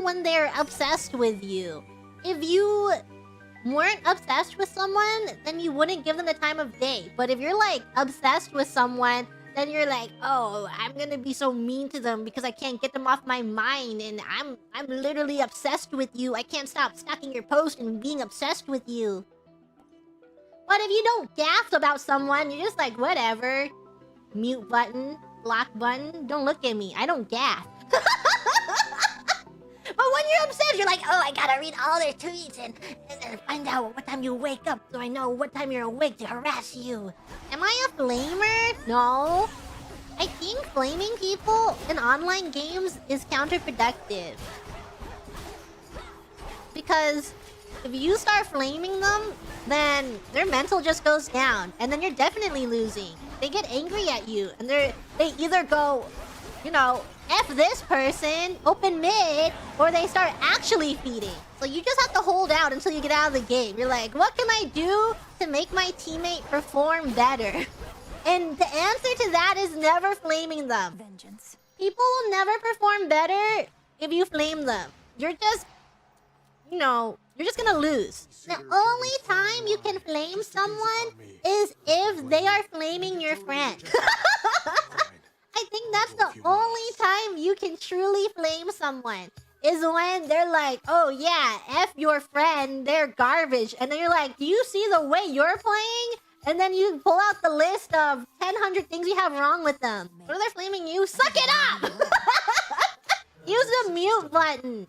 when they're obsessed with you. If you weren't obsessed with someone, then you wouldn't give them the time of day. But if you're like obsessed with someone, then you're like, oh, I'm gonna be so mean to them because I can't get them off my mind, and I'm literally obsessed with you. I can't stop stalking your post and being obsessed with you. But if you don't gas about someone, you're just like, whatever. Mute button, block button. Don't look at me. I don't gas. But when you're obsessed, you're like, oh, I gotta read all their tweets and find out what time you wake up so I know what time you're awake to harass you. Am I a flamer? No. I think flaming people in online games is counterproductive. Because if you start flaming them, then their mental just goes down. And then you're definitely losing. They get angry at you. And they either go, you know, F this person, open mid, or they start actually feeding. So you just have to hold out until you get out of the game. You're like, what can I do to make my teammate perform better? And the answer to that is never flaming them. Vengeance. People will never perform better if you flame them. You're just, you know, you're just gonna lose. The only time you can flame someone is if they are flaming your friend. I think that's the only time you can truly flame someone. Is when they're like, oh yeah, F your friend, they're garbage. And then you're like, do you see the way you're playing? And then you pull out the list of 100 things you have wrong with them. What are they flaming you? Suck it up! Use the mute button.